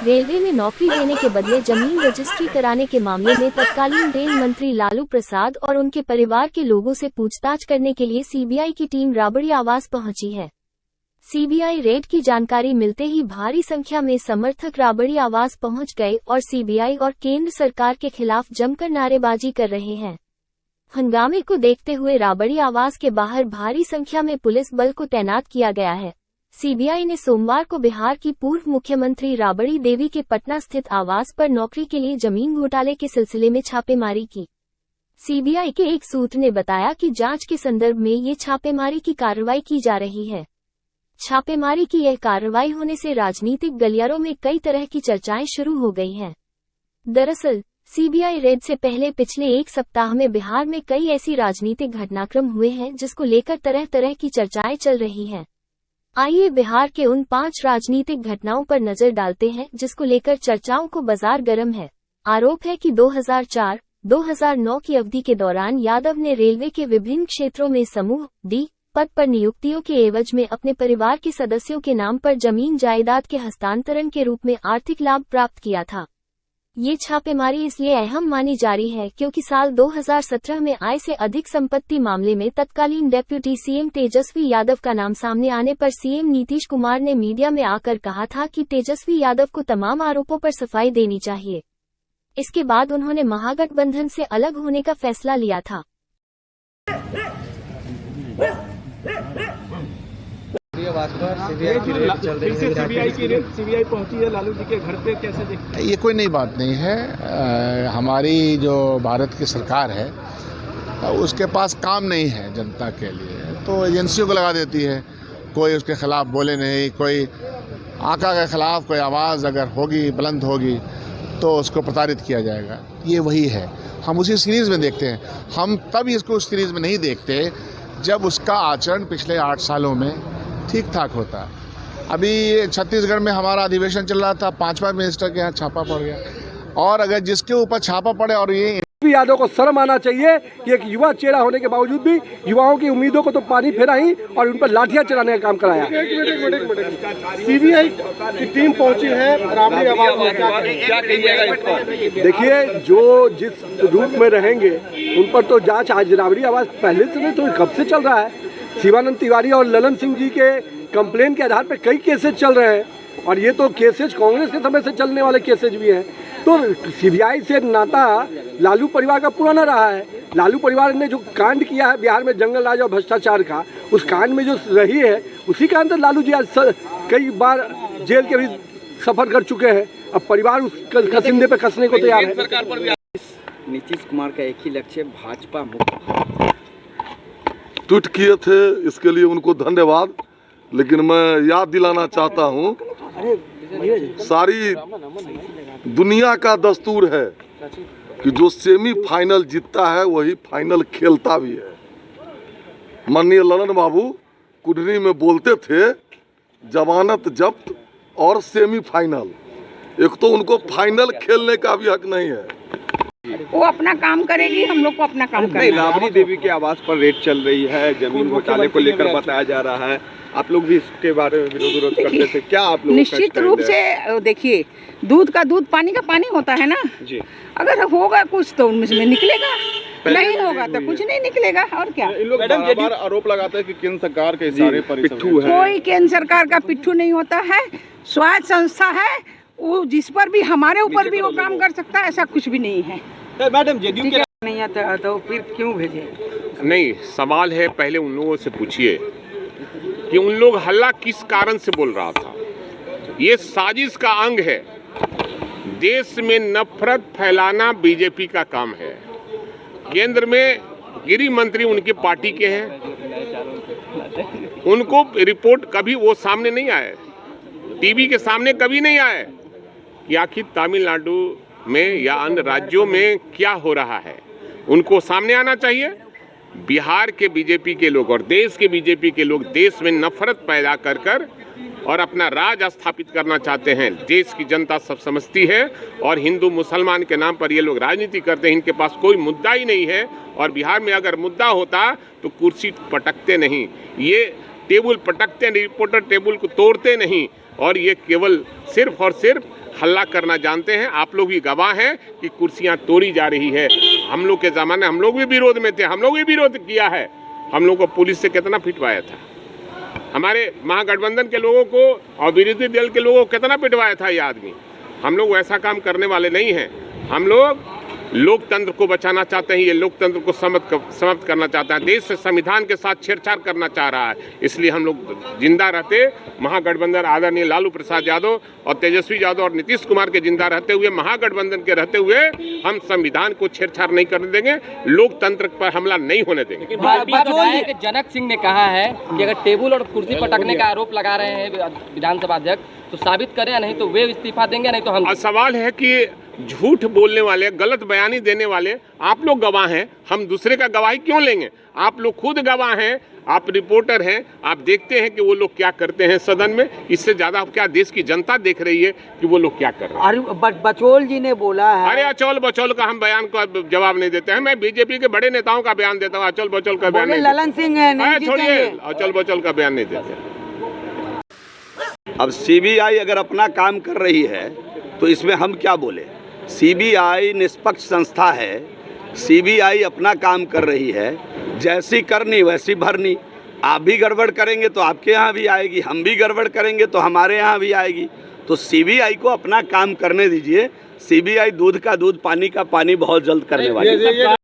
Railway में नौकरी देने के बदले जमीन रजिस्ट्री कराने के मामले में तत्कालीन रेल मंत्री लालू प्रसाद और उनके परिवार के लोगों से पूछताछ करने के लिए सीबीआई की टीम राबड़ी आवास पहुंची है। सीबीआई रेड की जानकारी मिलते ही भारी संख्या में समर्थक राबड़ी आवास पहुंच गए और सीबीआई और केंद्र सरकार के खिलाफ जमकर नारेबाजी कर रहे हैं। हंगामे को देखते हुए राबड़ी आवास के बाहर भारी संख्या में पुलिस बल को तैनात किया गया है। सीबीआई ने सोमवार को बिहार की पूर्व मुख्यमंत्री राबड़ी देवी के पटना स्थित आवास पर नौकरी के लिए जमीन घोटाले के सिलसिले में छापेमारी की। सीबीआई के एक सूत्र ने बताया कि जांच के संदर्भ में ये छापेमारी की कार्रवाई की जा रही है। छापेमारी की यह कार्रवाई होने से राजनीतिक गलियारों में कई तरह की चर्चाएं शुरू हो गई हैं। दरअसल सीबीआई रेड से पहले पिछले एक सप्ताह में बिहार में कई ऐसी राजनीतिक घटनाक्रम हुए हैं जिसको लेकर तरह तरह की चर्चाएं चल रही हैं। आइए बिहार के उन 5 राजनीतिक घटनाओं पर नजर डालते हैं जिसको लेकर चर्चाओं को बाजार गर्म है। आरोप है कि 2004-2009 की अवधि के दौरान यादव ने रेलवे के विभिन्न क्षेत्रों में समूह डी पद पर नियुक्तियों के एवज में अपने परिवार के सदस्यों के नाम पर जमीन जायदाद के हस्तांतरण के रूप में आर्थिक लाभ प्राप्त किया था। ये छापेमारी इसलिए अहम मानी जा रही है क्योंकि साल 2017 में आय से अधिक संपत्ति मामले में तत्कालीन डेप्यूटी सीएम तेजस्वी यादव का नाम सामने आने पर सीएम नीतीश कुमार ने मीडिया में आकर कहा था कि तेजस्वी यादव को तमाम आरोपों पर सफाई देनी चाहिए। इसके बाद उन्होंने महागठबंधन से अलग होने का फैसला लिया था। सीबीआई पहुंची है लालू जी के घर पे, कैसे देखते हैं? ये कोई नई बात नहीं है। हमारी जो भारत की सरकार है उसके पास काम नहीं है जनता के लिए, तो एजेंसियों को लगा देती है। कोई उसके खिलाफ बोले नहीं, कोई आका के खिलाफ कोई आवाज़ अगर होगी बुलंद होगी तो उसको प्रताड़ित किया जाएगा। ये वही है, हम उसी सीरीज़ में देखते हैं। हम तब इसको उस सीरीज़ में नहीं देखते जब उसका आचरण पिछले 8 सालों में ठीक ठाक होता। अभी छत्तीसगढ़ में हमारा अधिवेशन चल रहा था, 5वां मिनिस्टर के यहाँ छापा पड़ गया, और अगर जिसके ऊपर छापा पड़े और ये यादव को शर्म आना चाहिए कि एक युवा चेहरा होने के बावजूद भी युवाओं की उम्मीदों को तो पानी फेरा ही और उन पर लाठियां चलाने का काम कराया। सीबीआई की टीम पहुंची है राबड़ी आवास में, क्या कहिएगा इस पर? देखिए, जो जिस रूप में रहेंगे उन पर तो जांच आज राबड़ी आवास पहले से नहीं तो कब से चल रहा है। शिवानंद तिवारी और ललन सिंह जी के कंप्लेन के आधार पर कई केसेज चल रहे हैं, और ये तो केसेज कांग्रेस के समय से चलने वाले केसेज भी हैं। तो सीबीआई से नाता लालू परिवार का पुराना रहा है। लालू परिवार ने जो कांड किया है बिहार में जंगल राज और भ्रष्टाचार का, उस कांड में जो रही है उसी के अंदर लालू जी आज कई बार जेल के भी सफर कर चुके हैं। अब परिवार उस कसिंदे पे कसने को तैयार है। नीतीश कुमार का एक ही लक्ष्य, भाजपा मुक्त। ट्वीट किए थे, इसके लिए उनको धन्यवाद। लेकिन मैं याद दिलाना चाहता हूं, सारी दुनिया का दस्तूर है कि जो सेमीफाइनल जीतता है वही फाइनल खेलता भी है। माननीय ललन बाबू कुंडली में बोलते थे जमानत जब्त और सेमीफाइनल, एक तो उनको फाइनल खेलने का भी हक नहीं है। वो अपना काम करेगी, हम लोग को अपना काम करना है। राबड़ी देवी के आवास पर रेड चल रही है, जमीन घोटाले को लेकर बताया जा रहा है। आप लोग भी इसके बारे में विरोध करते थे, क्या आप लोग? निश्चित रूप से देखिए, दूध का दूध पानी का पानी होता है ना जी। अगर होगा कुछ तो उनमें निकलेगा, नहीं होगा तो कुछ नहीं निकलेगा। और क्या इन लोग बार आरोप लगाते हैं कि केंद्र सरकार के सारे पिट्ठू है। कोई केंद्र सरकार का पिट्ठू नहीं होता है, स्वायत्त संस्था है, वो जिस पर भी हमारे ऊपर भी वो काम कर सकता है, ऐसा कुछ भी नहीं है। मैडम जेडीयू के नहीं आता तो फिर क्यों भेजे? नहीं, सवाल है पहले उन लोगों से पूछिए कि उन लोग हल्ला किस कारण से बोल रहा था। ये साजिश का अंग है। देश में नफरत फैलाना बीजेपी का काम है। केंद्र में गृह मंत्री उनकी पार्टी के हैं, उनको रिपोर्ट कभी वो सामने नहीं आए, टीवी के सामने कभी नहीं आए कि आखिर तमिलनाडु में या अन्य राज्यों में क्या हो रहा है। उनको सामने आना चाहिए। बिहार के बीजेपी के लोग और देश के बीजेपी के लोग देश में नफरत पैदा कर और अपना राज स्थापित करना चाहते हैं। देश की जनता सब समझती है, और हिंदू मुसलमान के नाम पर ये लोग राजनीति करते हैं। इनके पास कोई मुद्दा ही नहीं है, और बिहार में अगर मुद्दा होता तो कुर्सी पटकते नहीं, ये टेबल पटकते, रिपोर्टर टेबल को तोड़ते नहीं, और ये केवल सिर्फ और सिर्फ हल्ला करना जानते हैं। आप लोग भी गवाह हैं कि कुर्सियां तोड़ी जा रही है। हम लोग के ज़माने हम लोग भी विरोध में थे, हम लोग भी विरोध किया है। हम लोग को पुलिस से कितना पिटवाया था, हमारे महागठबंधन के लोगों को और विरोधी दल के लोगों को कितना पिटवाया था ये आदमी। हम लोग वैसा काम करने वाले नहीं हैं। हम लोग लोकतंत्र को बचाना चाहते हैं, ये लोकतंत्र को समाप्त करना चाहता है। देश से संविधान के साथ छेड़छाड़ करना चाह रहा है। इसलिए हम लोग जिंदा रहते महागठबंधन आदरणीय लालू प्रसाद यादव और तेजस्वी यादव और नीतीश कुमार के जिंदा रहते हुए, महागठबंधन के रहते हुए हम संविधान को छेड़छाड़ नहीं करने देंगे, लोकतंत्र पर हमला नहीं होने देंगे। विधायक जनक सिंह ने कहा है कि अगर टेबल और कुर्सी पटकने का आरोप लगा रहे हैं विधानसभा अध्यक्ष तो साबित करें, नहीं तो वे इस्तीफा देंगे, नहीं तो हम। सवाल है कि झूठ बोलने वाले, गलत बयानी देने वाले आप लोग गवाह हैं, हम दूसरे का गवाही क्यों लेंगे? आप लोग खुद गवाह हैं, आप रिपोर्टर हैं, आप देखते हैं कि वो लोग क्या करते हैं सदन में। इससे ज्यादा क्या देश की जनता देख रही है कि वो लोग क्या कर रहे हैं। बचौल जी ने बोला है। अरे अचौल बचौल का हम बयान का जवाब नहीं देते हैं। मैं बीजेपी के बड़े नेताओं का बयान देता हूँ, अचौल बचौल का बयान नहीं। ललन सिंह छोड़िए, अचौल बचौल का बयान नहीं देते। अब सीबीआई अगर अपना काम कर रही है तो इसमें हम क्या बोले? सीबीआई निष्पक्ष संस्था है, सीबीआई अपना काम कर रही है, जैसी करनी वैसी भरनी। आप भी गड़बड़ करेंगे तो आपके यहाँ भी आएगी, हम भी गड़बड़ करेंगे तो हमारे यहाँ भी आएगी। तो सीबीआई को अपना काम करने दीजिए। सीबीआई दूध का दूध, पानी का पानी बहुत जल्द करने वाली है।